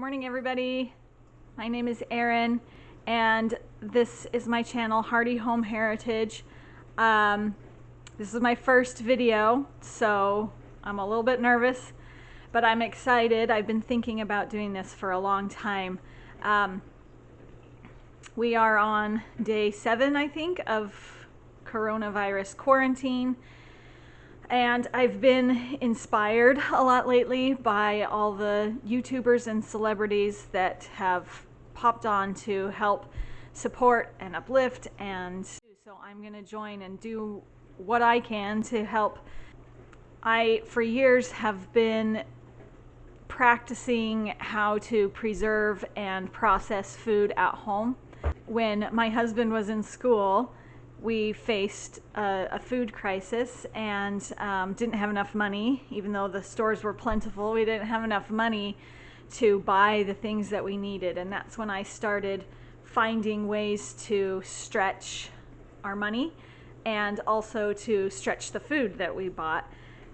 Good morning, everybody. My name is Erin, and this is my channel, Hearty Home Heritage. This is my first video, so I'm a little bit nervous, but I'm excited. I've been thinking about doing this for a long time. We are on day 7, I think, of coronavirus quarantine. And I've been inspired a lot lately by all the YouTubers and celebrities that have popped on to help support and uplift, and so I'm going to join and do what I can to help. I, for years, have been practicing how to preserve and process food at home. When my husband was in school, we faced a food crisis and didn't have enough money. Even though the stores were plentiful, we didn't have enough money to buy the things that we needed. And that's when I started finding ways to stretch our money and also to stretch the food that we bought.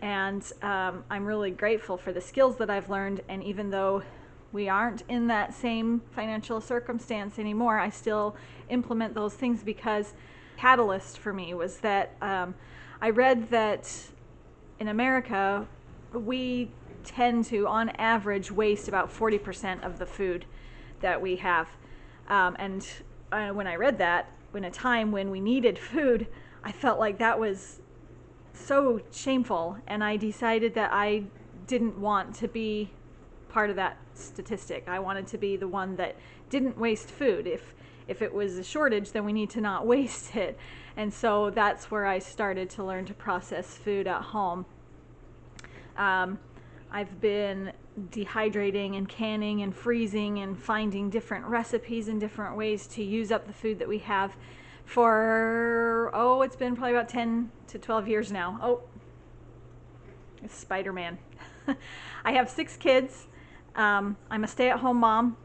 And I'm really grateful for the skills that I've learned. And even though we aren't in that same financial circumstance anymore, I still implement those things, because catalyst for me was that I read that in America we tend to, on average, waste about 40% of the food that we have. And when I read that, in a time when we needed food, I felt like that was so shameful, and I decided that I didn't want to be part of that statistic. I wanted to be the one that didn't waste food. If it was a shortage, then we need to not waste it. And so that's where I started to learn to process food at home. I've been dehydrating and canning and freezing and finding different recipes and different ways to use up the food that we have for, it's been probably about 10 to 12 years now. Oh, it's Spider-Man. I have 6 kids. I'm a stay-at-home mom.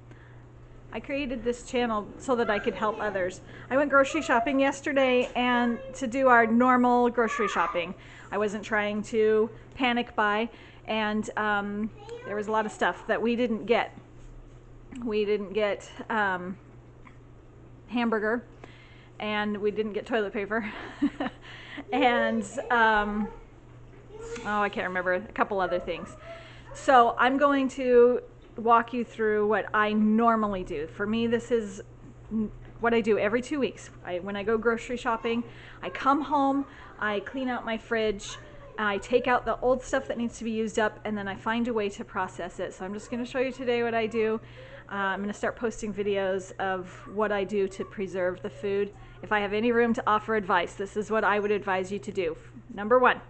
I created this channel so that I could help others. I went grocery shopping yesterday, and to do our normal grocery shopping. I wasn't trying to panic buy, and there was a lot of stuff that we didn't get. We didn't get hamburger, and we didn't get toilet paper, and I can't remember, a couple other things. So I'm going to walk you through what I normally do. For me, this is what I do every 2 weeks. When I go grocery shopping, I come home, I clean out my fridge, I take out the old stuff that needs to be used up, and then I find a way to process it. So I'm just going to show you today what I do. I'm going to start posting videos of what I do to preserve the food. If I have any room to offer advice, this is what I would advise you to do. Number 1,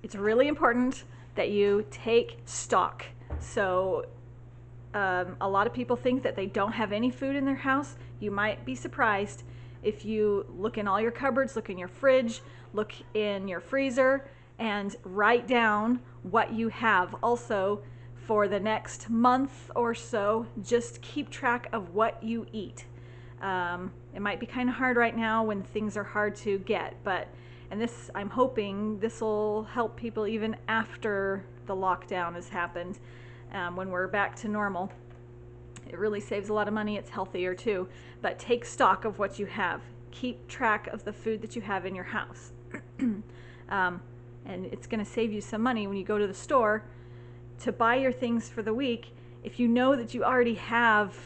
it's really important that you take stock. So a lot of people think that they don't have any food in their house. You might be surprised if you look in all your cupboards, look in your fridge, look in your freezer, and write down what you have. Also, for the next month or so, just keep track of what you eat. It might be kind of hard right now when things are hard to get, and this, I'm hoping this will help people even after the lockdown has happened. When we're back to normal, it really saves a lot of money. It's healthier too. But take stock of what you have. Keep track of the food that you have in your house. And it's going to save you some money when you go to the store to buy your things for the week. If you know that you already have,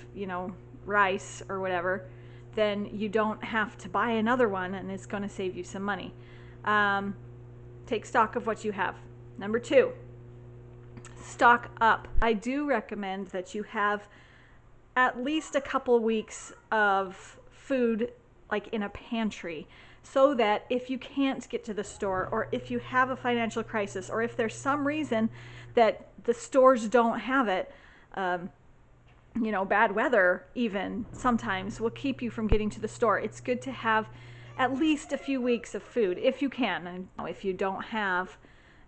rice or whatever, then you don't have to buy another one, and it's going to save you some money. Take stock of what you have. Number 2, stock up. I do recommend that you have at least a couple weeks of food, like in a pantry, so that if you can't get to the store, or if you have a financial crisis, or if there's some reason that the stores don't have it, bad weather even sometimes will keep you from getting to the store. It's good to have at least a few weeks of food if you can. And if you don't have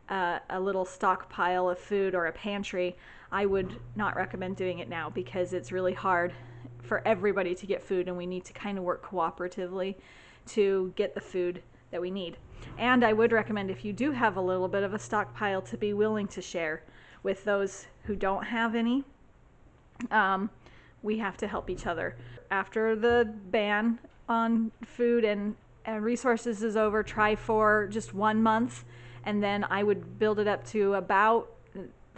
a little stockpile of food or a pantry, I would not recommend doing it now, because it's really hard for everybody to get food, and we need to kind of work cooperatively to get the food that we need. And I would recommend, if you do have a little bit of a stockpile, to be willing to share with those who don't have any. We have to help each other. After the ban on food and resources is over, try for just 1 month, and then I would build it up to about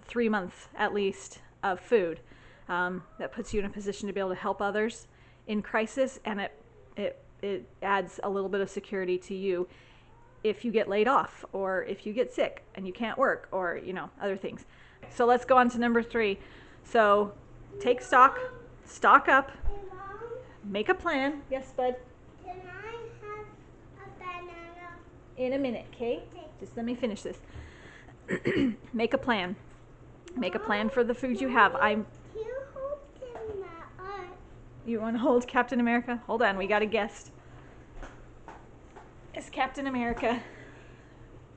3 months at least of food. That puts you in a position to be able to help others in crisis, and it adds a little bit of security to you if you get laid off, or if you get sick and you can't work, or other things. So let's go on to number 3. So take stock up, make a plan. Yes, bud? Can I have a banana? In a minute, okay? Just let me finish this. Make a plan. Make a plan for the food you have. You hold in my arm. You want to hold Captain America? Hold on, we got a guest. It's Captain America.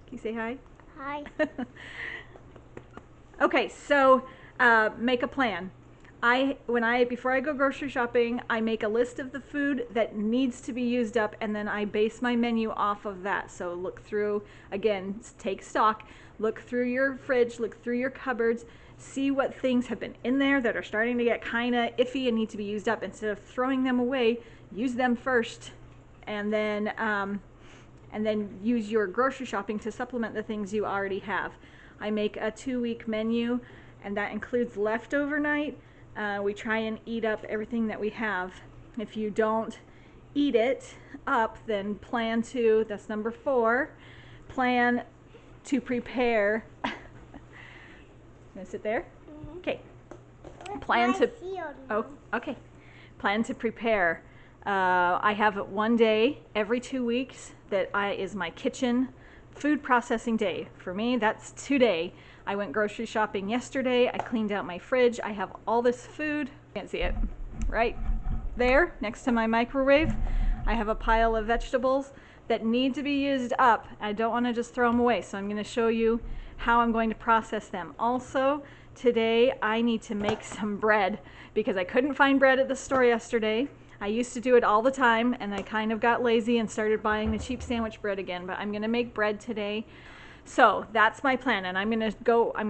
Can you say hi? Hi. Okay, so make a plan. Before I go grocery shopping, I make a list of the food that needs to be used up, and then I base my menu off of that. So look through, again, take stock, look through your fridge, look through your cupboards, see what things have been in there that are starting to get kind of iffy and need to be used up. Instead of throwing them away, use them first, and then use your grocery shopping to supplement the things you already have. I make a 2-week menu, and that includes leftover night. We try and eat up everything that we have. If you don't eat it up, then plan to, that's number 4, plan to prepare. Gonna sit there? Okay. Plan to, okay. Plan to prepare. I have 1 day every 2 weeks that is my kitchen food processing day. For me, that's today. I went grocery shopping yesterday. I cleaned out my fridge. I have all this food. Can't see it. Right there next to my microwave, I have a pile of vegetables that need to be used up. I don't want to just throw them away, so I'm going to show you how I'm going to process them. Also, today I need to make some bread because I couldn't find bread at the store yesterday. I used to do it all the time, and I kind of got lazy and started buying the cheap sandwich bread again, but I'm going to make bread today. So that's my plan, and I'm going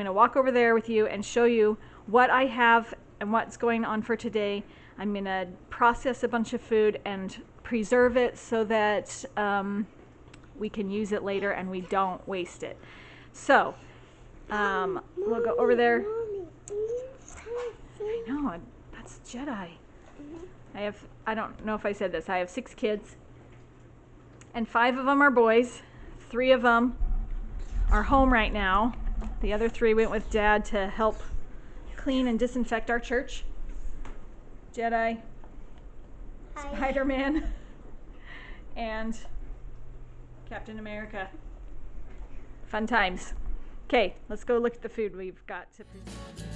to walk over there with you and show you what I have and what's going on for today. I'm going to process a bunch of food and preserve it so that we can use it later and we don't waste it. So we'll go over there. I know, that's Jedi. I don't know if I said this, I have 6 kids, and 5 of them are boys. 3 of them are home right now. The other 3 went with Dad to help clean and disinfect our church. Jedi, Spider-Man, and Captain America. Fun times. Okay, let's go look at the food we've got to present.